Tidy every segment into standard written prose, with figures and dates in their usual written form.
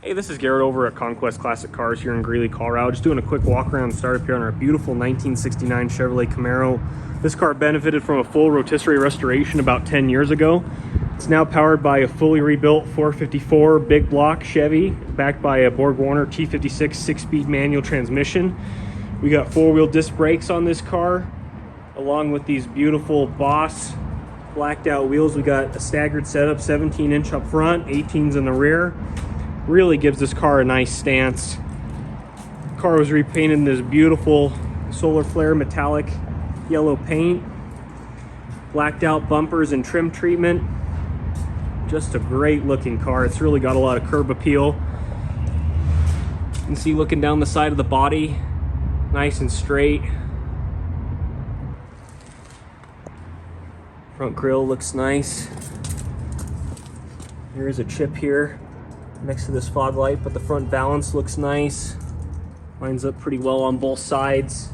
Hey, this is Garrett over at Conquest Classic Cars here in Greeley, Colorado. Just doing a quick walk around startup here on our beautiful 1969 Chevrolet Camaro. This car benefited from a full rotisserie restoration about 10 years ago. It's now powered by a fully rebuilt 454 big block Chevy, backed by a Borg Warner T56 6-speed manual transmission. We got 4-wheel disc brakes on this car, along with these beautiful Boss blacked out wheels. We got a staggered setup, 17-inch up front, 18s in the rear. Really gives this car a nice stance. The car was repainted in this beautiful solar flare metallic yellow paint, blacked out bumpers and trim treatment. Just a great looking car. It's really got a lot of curb appeal. You can see looking down the side of the body, nice and straight. Front grille looks nice. There is a chip here next to this fog light, but the front valance looks nice. Lines up pretty well on both sides.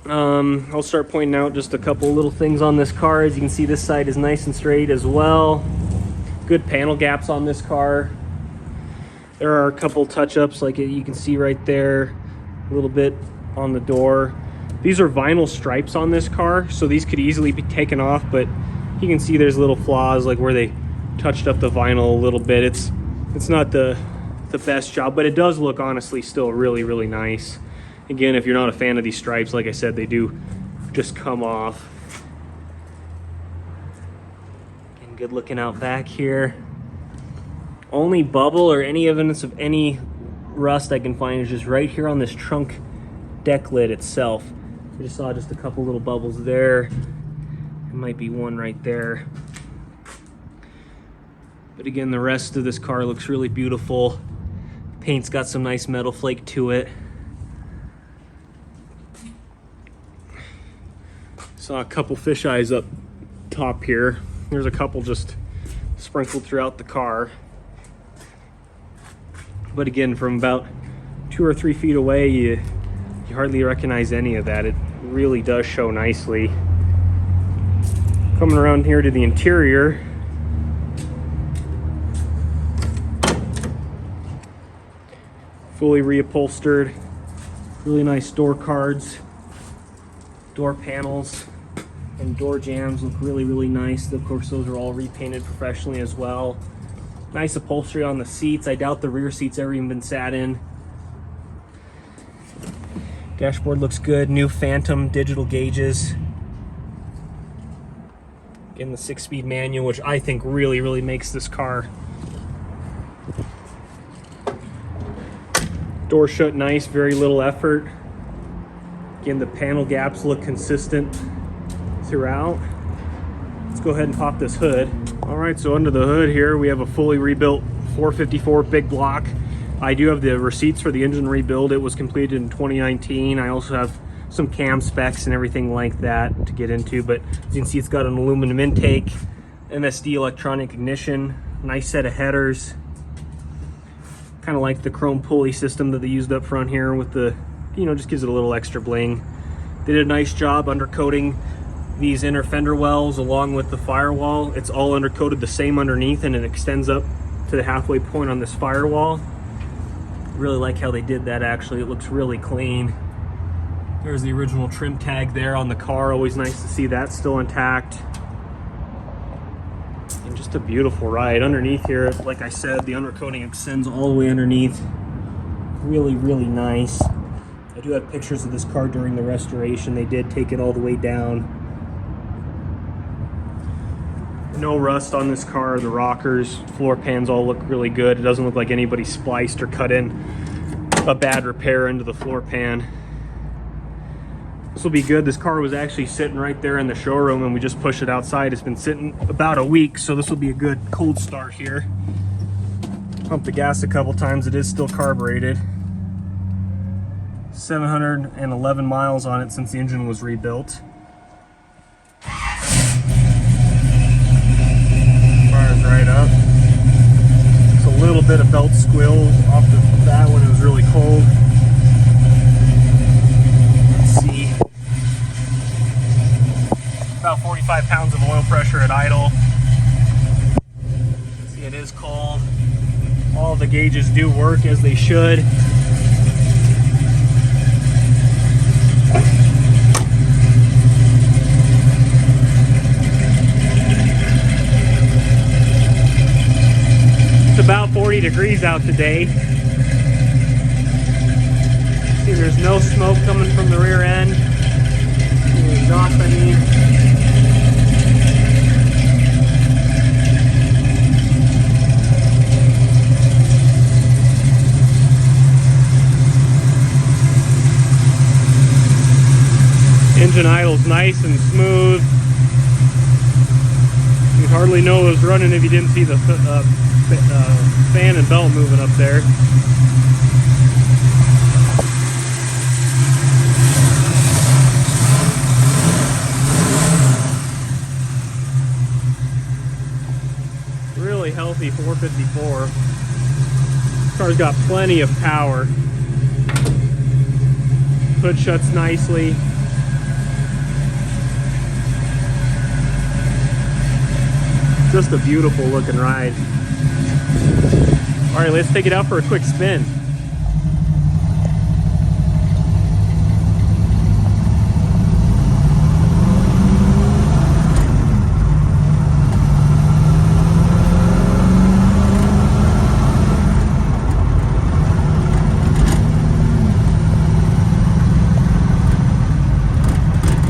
I'll start pointing out just a couple little things on this car. As you can see, this side is nice and straight as well. Good panel gaps on this car. There are a couple touch-ups, like you can see right there, a little bit on the door. These are vinyl stripes on this car, so these could easily be taken off, but you can see there's little flaws, like where they touched up the vinyl a little bit. It's not the best job, but it does look honestly still really nice. Again, if you're not a fan of these stripes, like I said, they do just come off. And good looking out back here. Only bubble or any evidence of any rust I can find is just right here on this trunk deck lid itself. I just saw just a couple little bubbles there. There might be one right there. But again, the rest of this car looks really beautiful. Paint's got some nice metal flake to it. Saw a couple fisheyes up top here. There's a couple just sprinkled throughout the car. But again, from about 2 or 3 feet away, you hardly recognize any of that. It really does show nicely. Coming around here to the interior, fully reupholstered, really nice door cards, door panels, and door jambs look really nice. Of course, those are all repainted professionally as well. Nice upholstery on the seats. I doubt the rear seats ever even been sat in. Dashboard looks good. New Phantom digital gauges. Again, the 6-speed manual, which I think really makes this car. Door shut nice, very little effort. Again, the panel gaps look consistent throughout. Let's go ahead and pop this hood. All right, so under the hood here, we have a fully rebuilt 454 big block. I do have the receipts for the engine rebuild. It was completed in 2019. I also have some cam specs and everything like that to get into, but as you can see, it's got an aluminum intake, MSD electronic ignition, nice set of headers. Kind of like the chrome pulley system that they used up front here with the, just gives it a little extra bling. They did a nice job undercoating these inner fender wells along with the firewall. It's all undercoated the same underneath, and it extends up to the halfway point on this firewall. Really like how they did that, actually. It looks really clean. There's the original trim tag there on the car. Always nice to see that still intact. And just a beautiful ride. Underneath here, like I said, the undercoating extends all the way underneath. Really nice. I do have pictures of this car during the restoration. They did take it all the way down. No rust on this car. The rockers, floor pans all look really good. It doesn't look like anybody spliced or cut in a bad repair into the floor pan. This will be good. This car was actually sitting right there in the showroom and we just pushed it outside. It's been sitting about a week, so this will be a good cold start here. Pumped the gas a couple times. It is still carbureted. 711 miles on it since the engine was rebuilt. Fires right up. Just a little bit of belt squeal off the bat when it was really cold. About 45 pounds of oil pressure at idle. See, it is cold. All the gauges do work as they should. It's about 40 degrees out today. See, there's no smoke coming from the rear end. The exhaust, I mean. Engine idle's nice and smooth. You'd hardly know it was running if you didn't see the fan and belt moving up there. Really healthy 454. This car's got plenty of power. Hood shuts nicely. Just a beautiful looking ride. All right, let's take it out for a quick spin.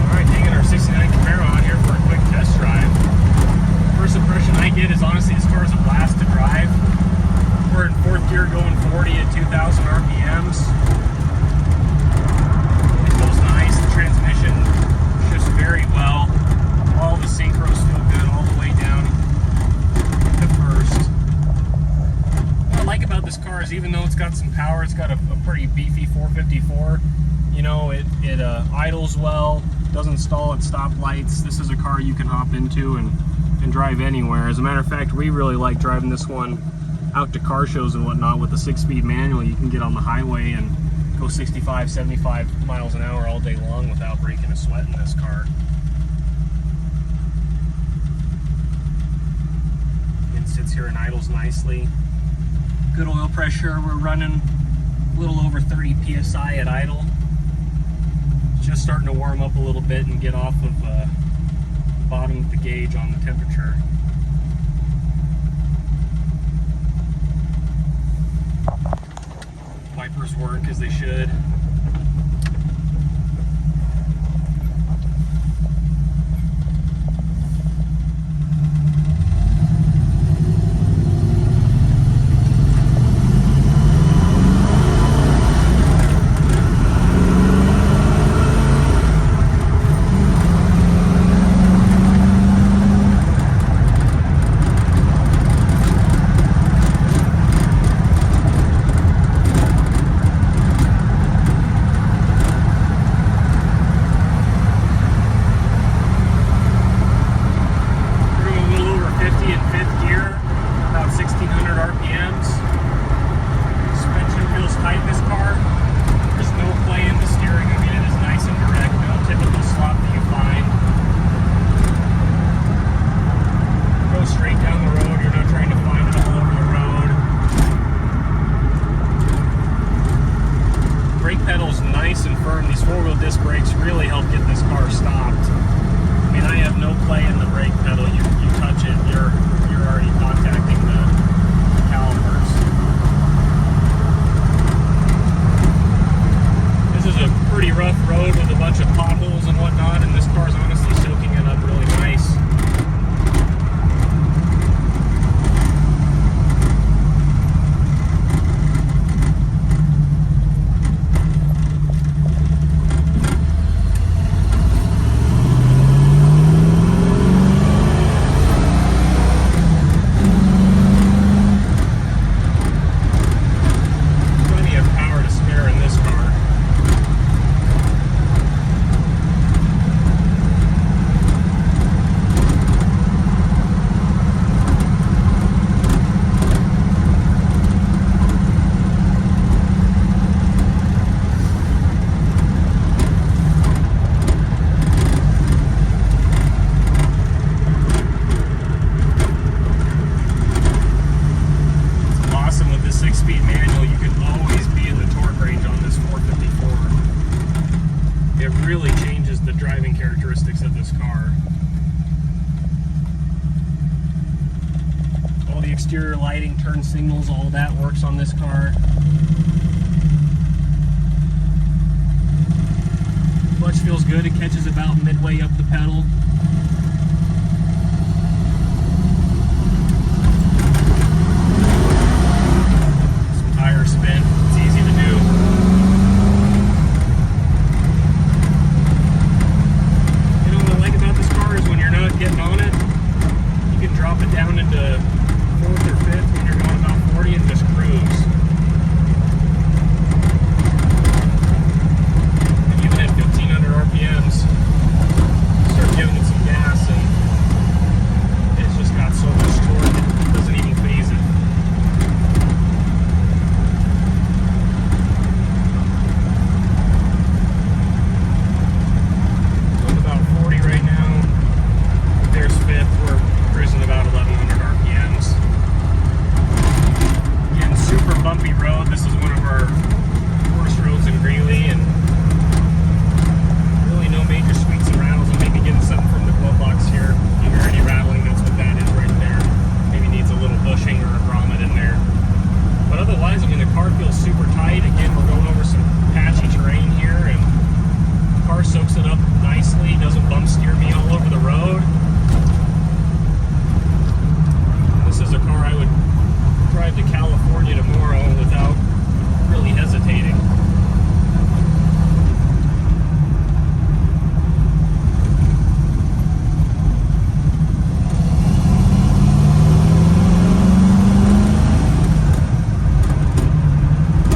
All right, taking our 69 Camaro out here for a quick test drive. First impression I get is honestly this car is a blast to drive. We're in fourth gear going 40 at 2,000 RPMs. It feels nice. The transmission shifts very well. All the synchros feel good all the way down to first. What I like about this car is even though it's got some power, it's got a pretty beefy 454. You know, it idles well, doesn't stall at stoplights. This is a car you can hop into and drive anywhere. As a matter of fact, we really like driving this one out to car shows and whatnot. With the 6-speed manual, you can get on the highway and go 65, 75 miles an hour all day long without breaking a sweat in this car. It sits here and idles nicely. Good oil pressure. We're running a little over 30 psi at idle. Just starting to warm up a little bit and get off of the bottom of the gauge on the temperature. Wipers work as they should. 4-speed manual, you can always be in the torque range on this 454. It really changes the driving characteristics of this car. All the exterior lighting, turn signals, all that works on this car. Clutch feels good. It catches about midway up the pedal. Some tire spin. It's easy to do. You know what I like about this car is when you're not getting on it, you can drop it down into 4th or 5th when you're going about 40 and just cruise. And even at 1500 RPMs, start giving it some gas and it's just got so much torque it doesn't even phase it. Going about 40 right now. There's 5th. We're cruising about 1100 RPMs. Again, super bumpy road. This is one of our worst roads in Greeley, and really no major squeaks and rattles. I'm maybe getting something from the glove box here. If you hear any rattling, that's what that is right there. Maybe needs a little bushing or a grommet in there. But otherwise, I mean, the car feels super tight. Again, we're going over some patchy terrain here, and the car soaks it up nicely. Doesn't bump steer me all over the road. This is a car I would drive to California tomorrow without really hesitating.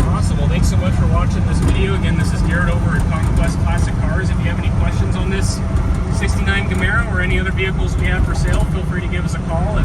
Awesome. Well, thanks so much for watching this video. Again, this is Garrett over at Conquest Classic Cars. If you have any questions on this 69 Camaro or any other vehicles we have for sale, feel free to give us a call